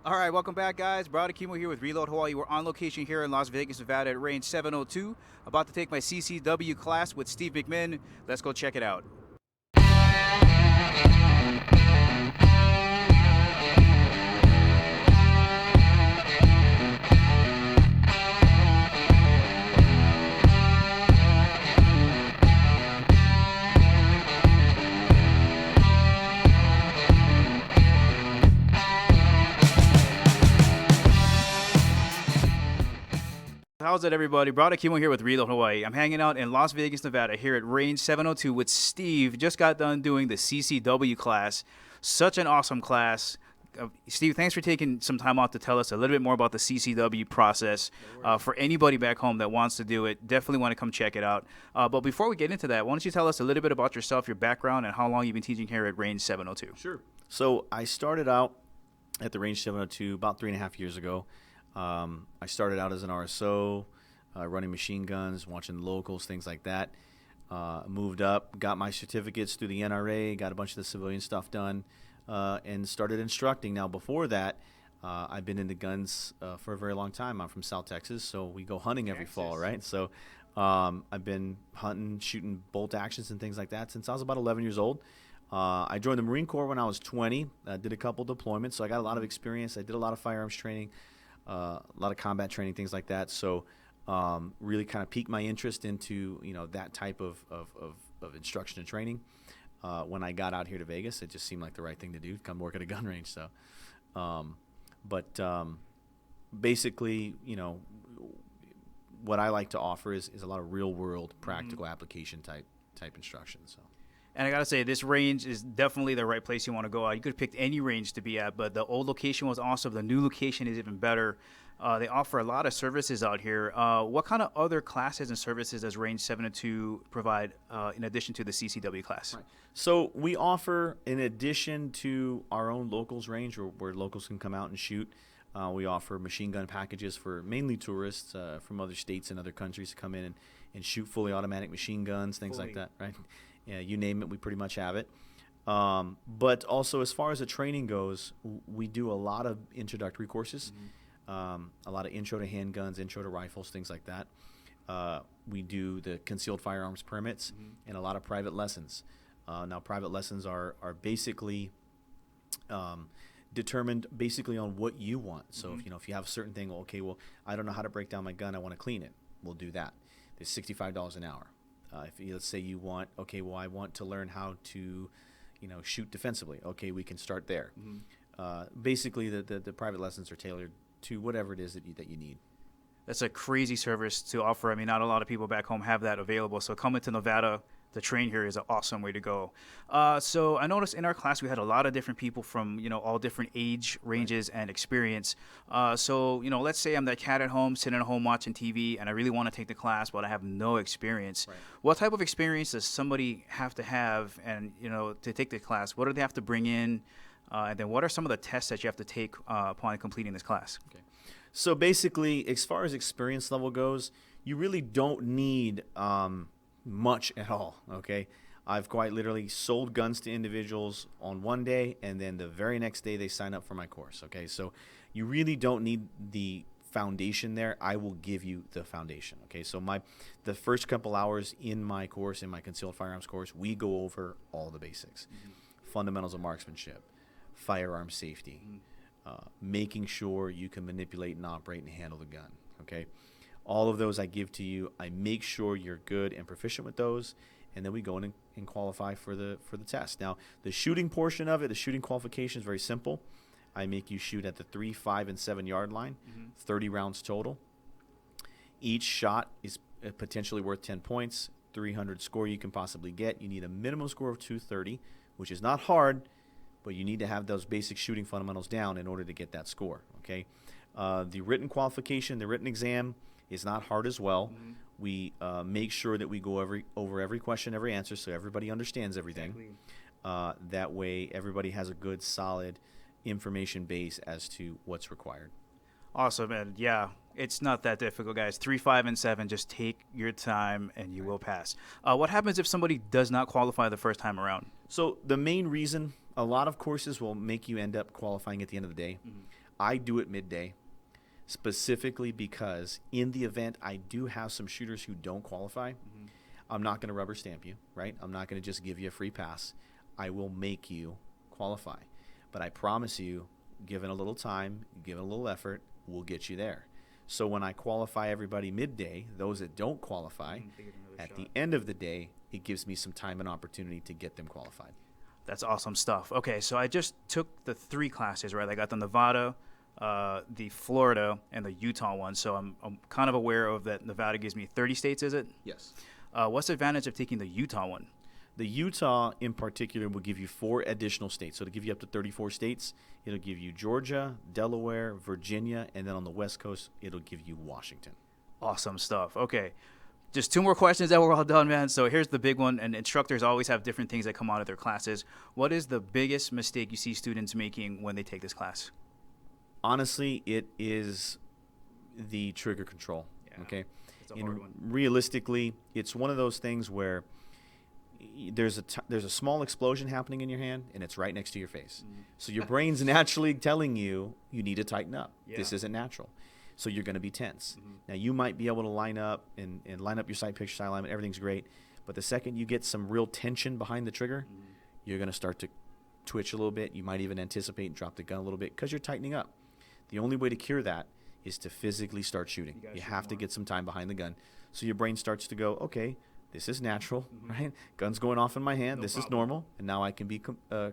All right, welcome back, guys. Brad Akimo here with Reload Hawaii. We're on location here in Las Vegas, Nevada at range 702. About to take my CCW class with Steve McMinn. Let's go check it out. How's it, everybody? Brad Akimo here with Reload Hawaii. I'm hanging out in Las Vegas, Nevada here at range 702 with Steve. Just got done doing the CCW class. Such an awesome class. Steve, thanks for taking some time out to tell us a little bit more about the CCW process. For anybody back home that wants to do it, definitely want to come check it out. But before we get into that, why don't you tell us a little bit about yourself, your background, and how long you've been teaching here at range 702? Sure. So I started out at the range 702 about 3.5 years ago. I started out as an RSO, running machine guns, watching locals, things like that. Moved up, got my certificates through the NRA, got a bunch of the civilian stuff done, and started instructing. Now, before that, I've been into guns for a very long time. I'm from South Texas, so we go hunting every fall, right? So I've been hunting, shooting bolt actions and things like that since I was about 11 years old. I joined the Marine Corps when I was 20, did a couple deployments, so I got a lot of experience. I did a lot of firearms training. A lot of combat training, things like that. So really kind of piqued my interest into that type of instruction and training. When I got out here to Vegas, it just seemed like the right thing to do, come work at a gun range. So, basically, what I like to offer is a lot of real world, practical application type instruction. So. And I got to say, this range is definitely the right place you want to go. You could have picked any range to be at, but the old location was awesome. The new location is even better. They offer a lot of services out here. What kind of other classes and services does Range 702 provide in addition to the CCW class? Right. So we offer, in addition to our own locals range where locals can come out and shoot, we offer machine gun packages for mainly tourists from other states and other countries to come in and shoot fully automatic machine guns, things like that, right? Yeah, you name it, we pretty much have it. But also, as far as the training goes, we do a lot of introductory courses, a lot of intro to handguns, intro to rifles, things like that. We do the concealed firearms permits and a lot of private lessons. Now, private lessons are basically determined basically on what you want. So if you have a certain thing, I don't know how to break down my gun, I want to clean it. We'll do that. There's $65 an hour. Let's say you want, I want to learn how to, shoot defensively. Okay, we can start there. Basically, the private lessons are tailored to whatever it is that you need. That's a crazy service to offer. I mean, not a lot of people back home have that available. So coming to Nevada to train here is an awesome way to go. So I noticed in our class we had a lot of different people from all different age ranges and experience. So let's say I'm that cat at home sitting at home watching TV and I really want to take the class, but I have no experience. Right. What type of experience does somebody have to have and to take the class? What do they have to bring in? And then what are some of the tests that you have to take upon completing this class? Okay. So basically, as far as experience level goes, you really don't need much at all, okay? I've quite literally sold guns to individuals on one day, and then the very next day they sign up for my course, okay? So you really don't need the foundation there. I will give you the foundation, okay? So the first couple hours in my course, in my concealed firearms course, we go over all the basics. Fundamentals of marksmanship, firearm safety, making sure you can manipulate and operate and handle the gun, okay? All of those I give to you. I make sure you're good and proficient with those, and then we go in and qualify for the test. Now, the shooting portion of it, the shooting qualification is very simple. I make you shoot at the 3, 5, and 7 yard line, 30 rounds total. Each shot is potentially worth 10 points, 300 score you can possibly get. You need a minimum score of 230, which is not hard, but you need to have those basic shooting fundamentals down in order to get that score, okay? The written qualification, the written exam, is not hard as well. We make sure that we go over every question, every answer, so everybody understands everything. Exactly. That way, everybody has a good, solid information base as to what's required. Awesome, and yeah, it's not that difficult, guys. 3, 5, and 7, just take your time, and you will pass. What happens if somebody does not qualify the first time around? So the main reason, a lot of courses will make you end up qualifying at the end of the day. I do it midday specifically because in the event I do have some shooters who don't qualify, I'm not going to rubber stamp you, right? I'm not going to just give you a free pass. I will make you qualify. But I promise you, given a little time, given a little effort, we'll get you there. So when I qualify everybody midday, those that don't qualify, at the end of the day, it gives me some time and opportunity to get them qualified. That's awesome stuff. Okay, so I just took the 3 classes, right? I got the Nevada, the Florida, and the Utah one. So I'm kind of aware of that. Nevada gives me 30 states, is it? Yes. What's the advantage of taking the Utah one? The Utah in particular will give you 4 additional states. So it'll give you up to 34 states. It'll give you Georgia, Delaware, Virginia, and then on the West Coast, it'll give you Washington. Awesome stuff. Okay. Just 2 more questions that we're all done, man. So here's the big one, and instructors always have different things that come out of their classes. What is the biggest mistake you see students making when they take this class? Honestly, it is the trigger control. Yeah, okay. it's a hard one. Realistically, it's one of those things where there's a small explosion happening in your hand, and it's right next to your face. So your brain's naturally telling you need to tighten up. Yeah. This isn't natural. So you're going to be tense. Now, you might be able to line up and line up your sight picture, sight alignment, everything's great. But the second you get some real tension behind the trigger, you're going to start to twitch a little bit. You might even anticipate and drop the gun a little bit because you're tightening up. The only way to cure that is to physically start shooting. You have to get some time behind the gun. So your brain starts to go, okay, this is natural, right? Gun's going off in my hand. This is normal. And now I can be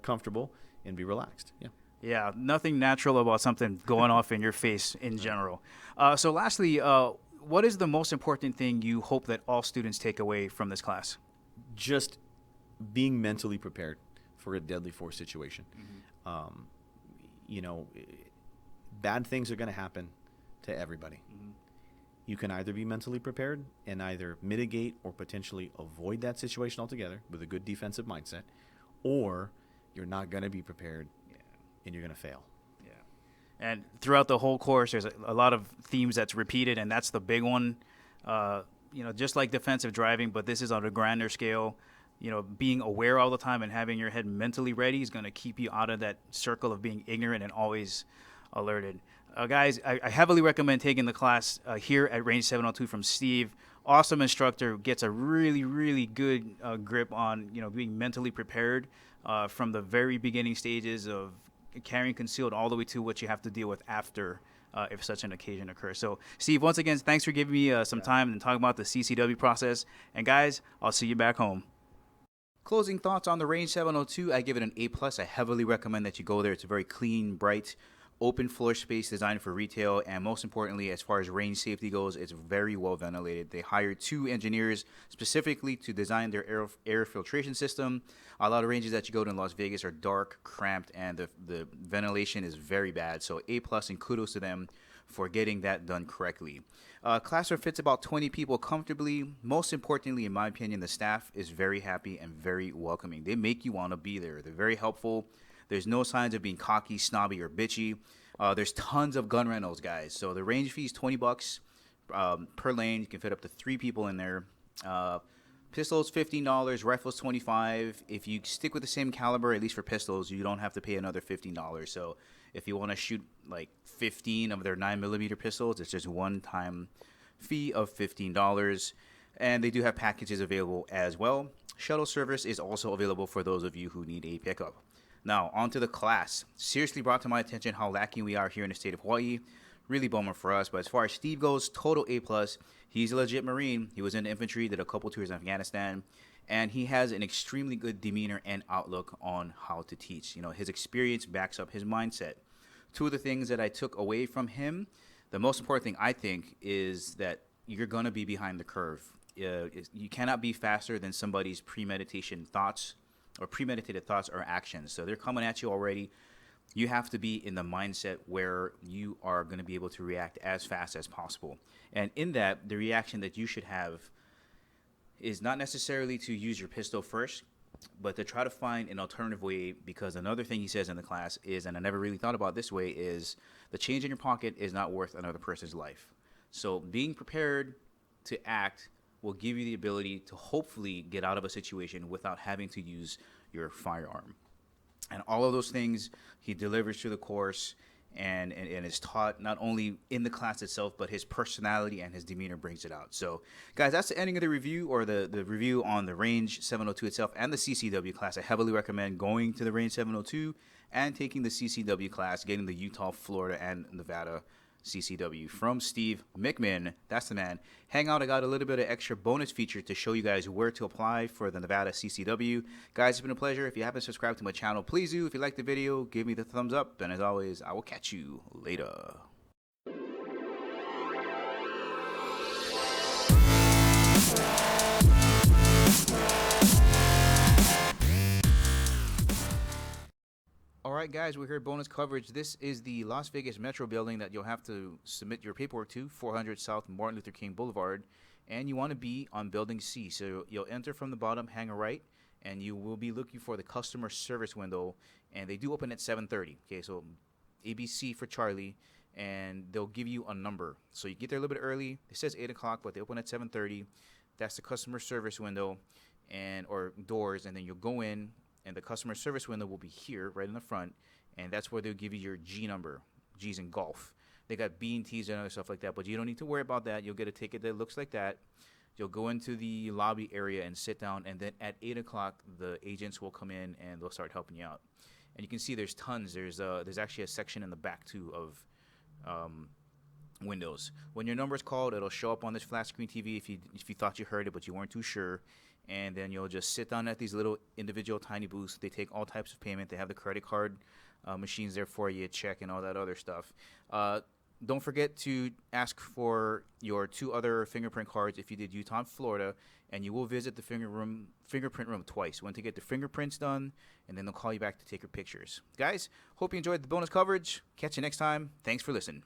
comfortable and be relaxed. Yeah. Yeah, nothing natural about something going off in your face in general. So lastly, what is the most important thing you hope that all students take away from this class? Just being mentally prepared for a deadly force situation. Bad things are going to happen to everybody. You can either be mentally prepared and either mitigate or potentially avoid that situation altogether with a good defensive mindset, or you're not going to be prepared and you're going to fail. Yeah. And throughout the whole course, there's a lot of themes that's repeated, and that's the big one. Just like defensive driving, but this is on a grander scale. Being aware all the time and having your head mentally ready is going to keep you out of that circle of being ignorant and always alerted. Guys, I heavily recommend taking the class here at Range 702 from Steve. Awesome instructor, gets a really, really good grip on being mentally prepared from the very beginning stages of carrying concealed all the way to what you have to deal with after if such an occasion occurs. So, Steve, once again, thanks for giving me some time and talking about the CCW process. And guys, I'll see you back home. Closing thoughts on the Range 702, I give it an A+. I heavily recommend that you go there. It's a very clean, bright, open floor space designed for retail, and most importantly, as far as range safety goes, it's very well ventilated. They hired 2 engineers specifically to design their air filtration system. A lot of ranges that you go to in Las Vegas are dark, cramped, and the ventilation is very bad. So A+, and kudos to them for getting that done correctly. Classroom fits about 20 people comfortably. Most importantly, in my opinion, the staff is very happy and very welcoming. They make you want to be there. They're very helpful. There's no signs of being cocky, snobby, or bitchy. There's tons of gun rentals, guys. So the range fee is $20 per lane. You can fit up to 3 people in there. Pistols, $15. Rifles, $25. If you stick with the same caliber, at least for pistols, you don't have to pay another $15. So if you want to shoot like 15 of their 9mm pistols, it's just one-time fee of $15. And they do have packages available as well. Shuttle service is also available for those of you who need a pickup. Now, on to the class. Seriously brought to my attention how lacking we are here in the state of Hawaii. Really bummer for us. But as far as Steve goes, total A+. He's a legit Marine. He was in the infantry, did a couple tours in Afghanistan. And he has an extremely good demeanor and outlook on how to teach. His experience backs up his mindset. 2 of the things that I took away from him, the most important thing I think is that you're going to be behind the curve. You cannot be faster than somebody's premeditated thoughts or actions. So they're coming at you already. You have to be in the mindset where you are going to be able to react as fast as possible. And in that, the reaction that you should have is not necessarily to use your pistol first, but to try to find an alternative way, because another thing he says in the class is, and I never really thought about this way, is the change in your pocket is not worth another person's life. So being prepared to act will give you the ability to hopefully get out of a situation without having to use your firearm. And all of those things he delivers through the course, and is taught not only in the class itself, but his personality and his demeanor brings it out. So, guys, that's the ending of the review, or the review on the Range 702 itself and the CCW class. I heavily recommend going to the Range 702 and taking the CCW class, getting the Utah, Florida, and Nevada CCW from Steve Mickman. That's the man. Hang out. I got a little bit of extra bonus feature to show you guys where to apply for the Nevada CCW. Guys, it's been a pleasure. If you haven't subscribed to my channel, please do. If you like the video, give me the thumbs up. And as always, I will catch you later. All right, guys, we're here bonus coverage. This is the Las Vegas Metro building that you'll have to submit your paperwork to, 400 South Martin Luther King Boulevard, and you want to be on building C. So you'll enter from the bottom, hang a right, and you will be looking for the customer service window, and they do open at 7:30. Okay, so ABC for Charlie, and they'll give you a number. So you get there a little bit early. It says 8 o'clock, but they open at 7:30. That's the customer service window and or doors, and then you'll go in, and the customer service window will be here right in the front, and that's where they'll give you your G number. G's in golf. They got B and T's and other stuff like that, but you don't need to worry about that. You'll get a ticket that looks like that. You'll go into the lobby area and sit down, and then at 8 o'clock, the agents will come in and they'll start helping you out. And you can see there's tons. There's actually a section in the back too of windows. When your number is called, it'll show up on this flat screen TV if you thought you heard it but you weren't too sure. And then you'll just sit down at these little individual tiny booths. They take all types of payment. They have the credit card machines there for you, check, and all that other stuff. Don't forget to ask for your 2 other fingerprint cards if you did Utah and Florida, and you will visit the fingerprint room twice. One to get the fingerprints done, and then they'll call you back to take your pictures. Guys, hope you enjoyed the bonus coverage. Catch you next time. Thanks for listening.